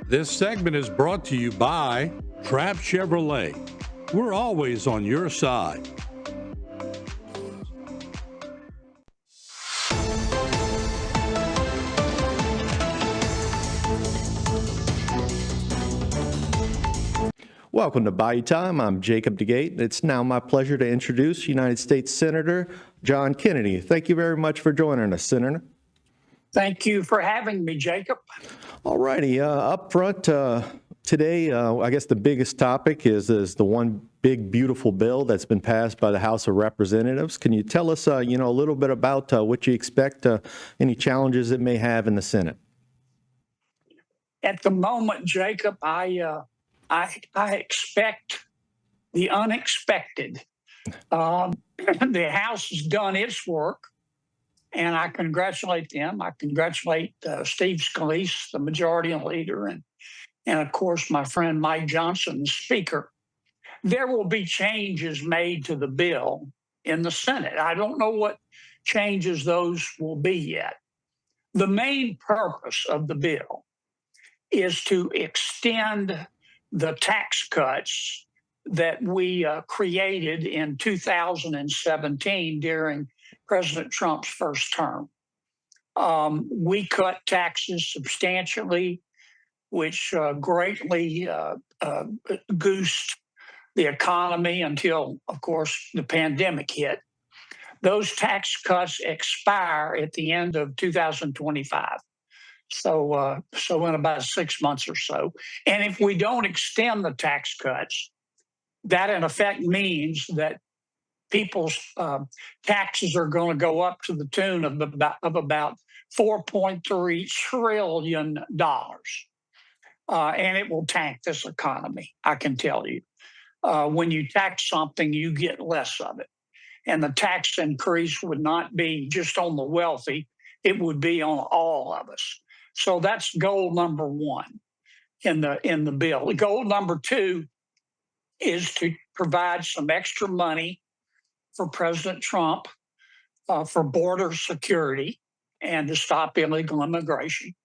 This segment is brought to you by Trap Chevrolet. We're always on your side. Welcome to Bayou Time. I'm Jacob DeGate. It's now my pleasure to introduce United States Senator John Kennedy. Thank you very much for joining us, Senator. Thank you for having me, Jacob. All righty. Up front today, I guess the biggest topic is the one big, beautiful bill that's been passed by the House of Representatives. Can you tell us, a little bit about what you expect, any challenges it may have in the Senate? At the moment, Jacob, I expect the unexpected. The House has done its work, and I congratulate them. I congratulate Steve Scalise, the majority leader, and of course my friend Mike Johnson, the Speaker. There will be changes made to the bill in the Senate. I don't know what changes those will be yet. The main purpose of the bill is to extend the tax cuts that we created in 2017 during President Trump's first term. We cut taxes substantially, which greatly goosed the economy until, of course, the pandemic hit. Those tax cuts expire at the end of 2025. So in about 6 months or so. And if we don't extend the tax cuts, that in effect means that people's taxes are going to go up to the tune of about $4.3 trillion. And it will tank this economy, I can tell you. When you tax something, you get less of it. And the tax increase would not be just on the wealthy, it would be on all of us. So that's goal number one in the bill. Goal number two is to provide some extra money for President Trump for border security and to stop illegal immigration.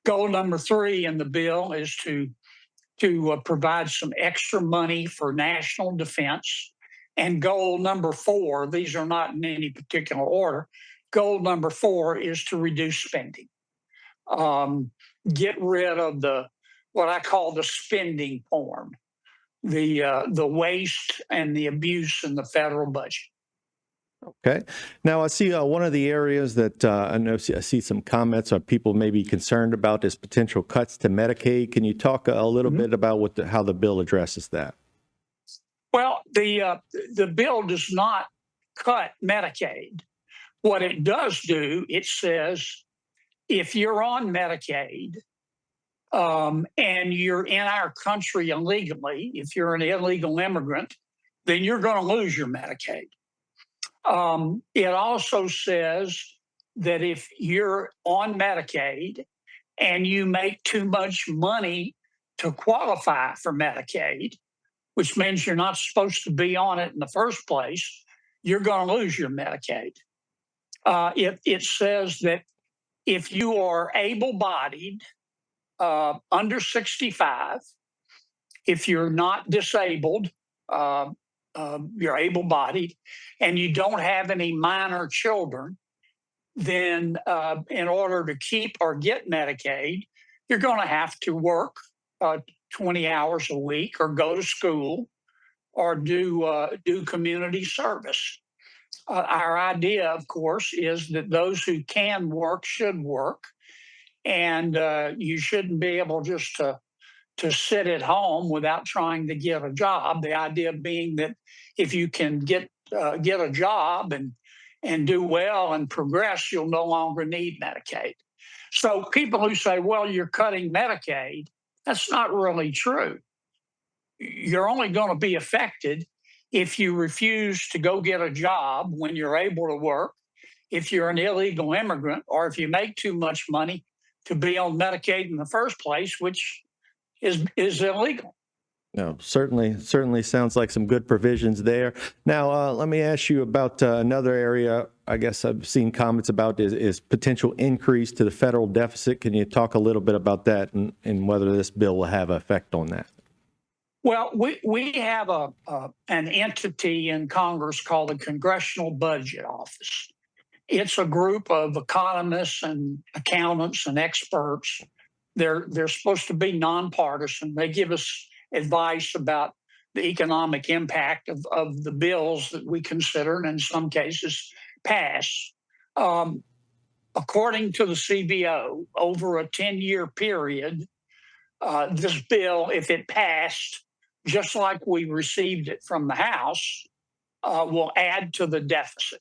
Goal number three in the bill is to provide some extra money for national defense. And goal number four, these are not in any particular order, goal number four is to reduce spending. Get rid of what I call the spending porn, the waste and the abuse in the federal budget. Okay. Now, I see one of the areas that I see some comments on people may be concerned about is potential cuts to Medicaid. Can you talk a little bit about how the bill addresses that? Well, the bill does not cut Medicaid. What it does do, it says, if you're on Medicaid and you're in our country illegally, if you're an illegal immigrant, then you're going to lose your Medicaid. It also says that if you're on Medicaid and you make too much money to qualify for Medicaid, which means you're not supposed to be on it in the first place, you're going to lose your Medicaid. It says that if you are able-bodied, under 65, if you're not disabled, you're able-bodied, and you don't have any minor children, then in order to keep or get Medicaid, you're going to have to work 20 hours a week or go to school or do community service. Our idea, of course, is that those who can work should work, and you shouldn't be able just to sit at home without trying to get a job. The idea being that if you can get a job and do well and progress, you'll no longer need Medicaid. So people who say, well, you're cutting Medicaid, that's not really true. You're only going to be affected if you refuse to go get a job when you're able to work, if you're an illegal immigrant, or if you make too much money to be on Medicaid in the first place, which is illegal. No, certainly sounds like some good provisions there. Now, let me ask you about another area. I guess I've seen comments about is potential increase to the federal deficit. Can you talk a little bit about that and whether this bill will have an effect on that? Well, we have an entity in Congress called the Congressional Budget Office. It's a group of economists and accountants and experts. They're supposed to be nonpartisan. They give us advice about the economic impact of the bills that we consider and in some cases pass. Um, According to the CBO, over a 10-year period, this bill, if it passed, just like we received it from the House, will add to the deficit.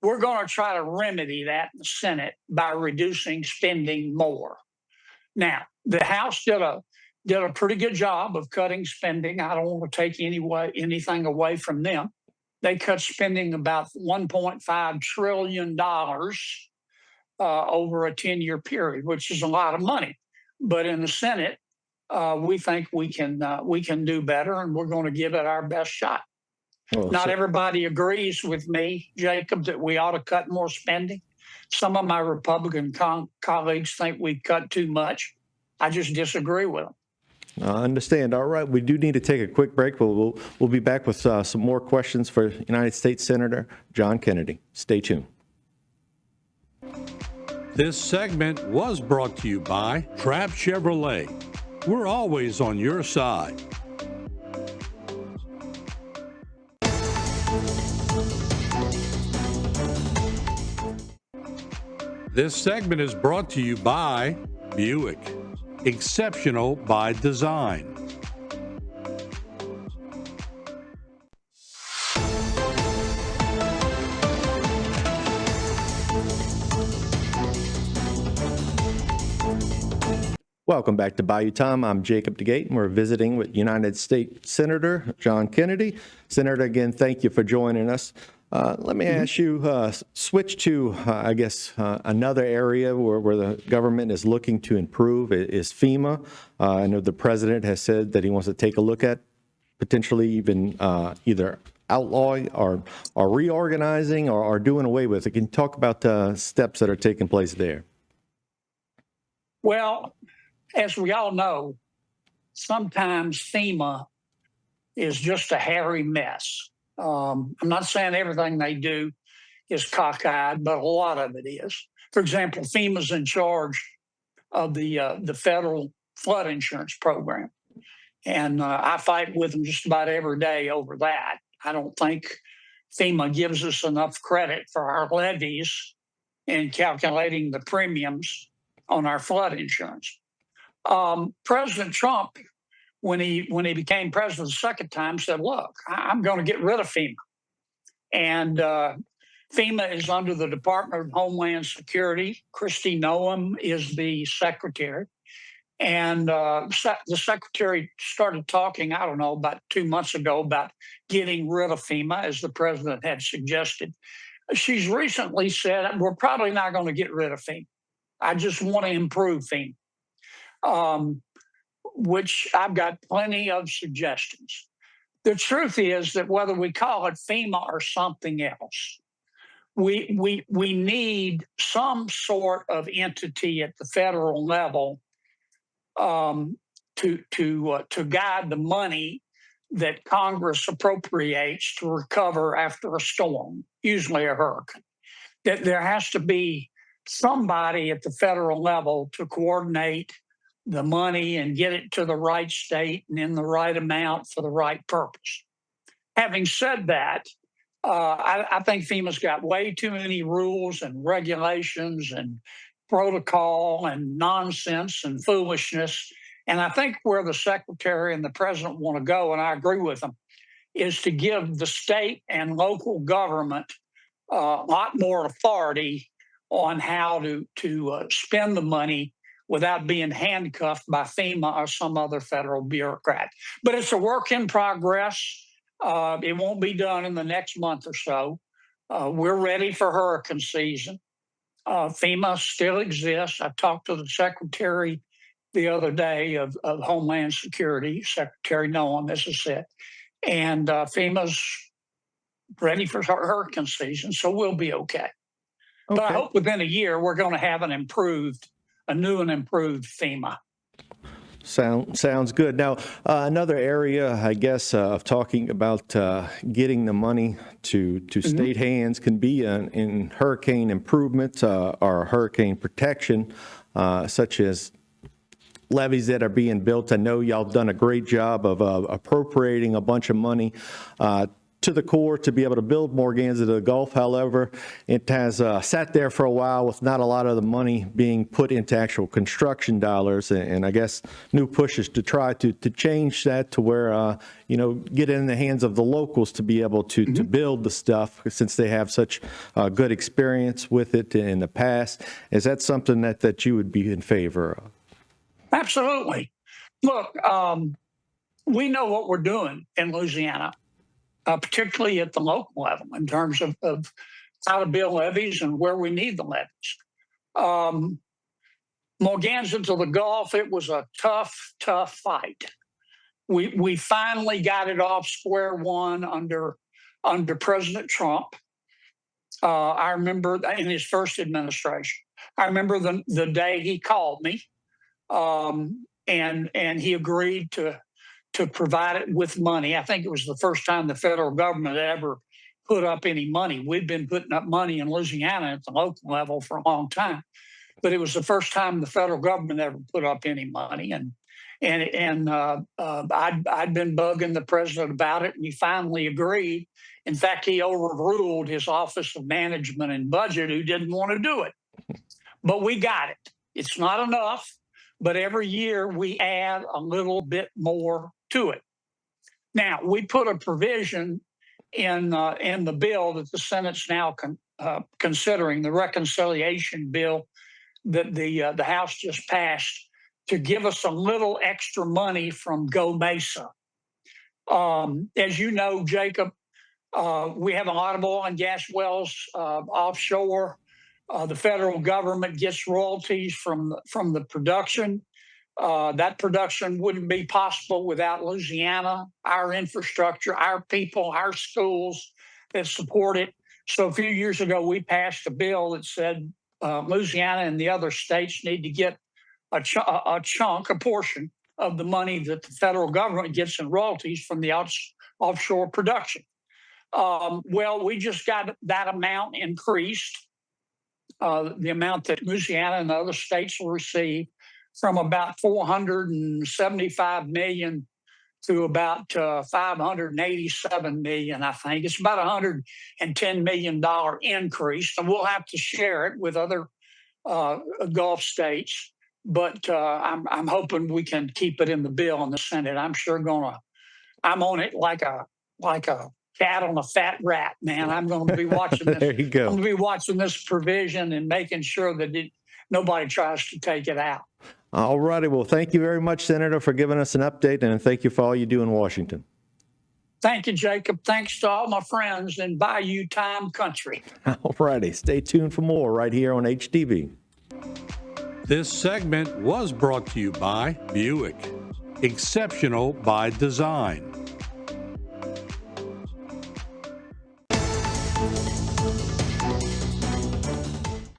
We're going to try to remedy that in the Senate by reducing spending more. Now, the House did a pretty good job of cutting spending. I don't want to take anything away from them. They cut spending about $1.5 trillion over a 10-year period, which is a lot of money. But in the Senate, we think we can do better, and we're going to give it our best shot. Well, Not everybody agrees with me, Jacob, that we ought to cut more spending. Some of my Republican colleagues think we cut too much. I just disagree with them. I understand. All right, we do need to take a quick break, but we'll be back with some more questions for United States Senator John Kennedy. Stay tuned. This segment was brought to you by Trapp Chevrolet. We're always on your side. This segment is brought to you by Buick. Exceptional by design. Welcome back to Bayou Time. I'm Jacob DeGate, and we're visiting with United States Senator John Kennedy. Senator, again, thank you for joining us. Let me ask you, switch to, I guess, another area where the government is looking to improve is FEMA. I know the president has said that he wants to take a look at potentially even either outlawing or reorganizing or doing away with it. Can you talk about the steps that are taking place there? Well, as we all know, sometimes FEMA is just a hairy mess. I'm not saying everything they do is cockeyed, but a lot of it is. For example, FEMA's in charge of the federal flood insurance program, and I fight with them just about every day over that. I don't think FEMA gives us enough credit for our levies in calculating the premiums on our flood insurance. President Trump, when he became president the second time, said, "Look, I'm going to get rid of FEMA," and FEMA is under the Department of Homeland Security. Kristi Noem is the secretary, and the secretary started talking, I don't know, about 2 months ago about getting rid of FEMA, as the president had suggested. She's recently said, "We're probably not going to get rid of FEMA. I just want to improve FEMA," which I've got plenty of suggestions. The truth is that whether we call it FEMA or something else, we need some sort of entity at the federal level to guide the money that Congress appropriates to recover after a storm, usually a hurricane. That there has to be somebody at the federal level to coordinate the money and get it to the right state and in the right amount for the right purpose. Having said that, I think FEMA's got way too many rules and regulations and protocol and nonsense and foolishness. And I think where the secretary and the president want to go, and I agree with them, is to give the state and local government a lot more authority on how to spend the money without being handcuffed by FEMA or some other federal bureaucrat. But it's a work in progress. It won't be done in the next month or so. We're ready for hurricane season. FEMA still exists. I talked to the secretary the other day of Homeland Security, Secretary Nolan, this is it. And FEMA's ready for hurricane season, so we'll be okay. But I hope within a year we're going to have a new and improved FEMA. Sounds good. Now, another area, I guess, of talking about getting the money to state hands can be in hurricane improvement or hurricane protection, such as levees that are being built. I know y'all have done a great job of appropriating a bunch of money to the Corps to be able to build more gains into the Gulf. However, it has sat there for a while with not a lot of the money being put into actual construction dollars, and I guess new pushes to try to change that to where, get it in the hands of the locals to be able to build the stuff, since they have such good experience with it in the past. Is that something that you would be in favor of? Absolutely. Look, we know what we're doing in Louisiana. Particularly at the local level in terms of how to build levees and where we need the levees. Morganza to the Gulf, it was a tough fight. We finally got it off square one under President Trump. I remember in his first administration. I remember the day he called me, and he agreed to provide it with money. I think it was the first time the federal government ever put up any money. We've been putting up money in Louisiana at the local level for a long time, but it was the first time the federal government ever put up any money. And I'd been bugging the president about it, and he finally agreed. In fact, he overruled his Office of Management and Budget, who didn't want to do it. But we got it. It's not enough, but every year we add a little bit more to it. Now, we put a provision in the bill that the Senate's now considering, the reconciliation bill that the House just passed, to give us a little extra money from Go Mesa. As you know, Jacob, we have a lot of oil and gas wells offshore. The federal government gets royalties from the production. That production wouldn't be possible without Louisiana, our infrastructure, our people, our schools that support it. So a few years ago, we passed a bill that said Louisiana and the other states need to get a portion of the money that the federal government gets in royalties from the offshore production. Well, we just got that amount increased, the amount that Louisiana and the other states will receive, from about $475 million to about $587 million, I think. It's about $110 million increase, and we'll have to share it with other Gulf states. But I'm hoping we can keep it in the bill in the Senate. I'm on it like a cat on a fat rat, man. I'm going to be watching this. There you go. I'm going to be watching this provision and making sure that nobody tries to take it out. All righty. Well, thank you very much, Senator, for giving us an update, and thank you for all you do in Washington. Thank you, Jacob. Thanks to all my friends in Bayou time country. All righty. Stay tuned for more right here on HTV. This segment was brought to you by Buick. Exceptional by design.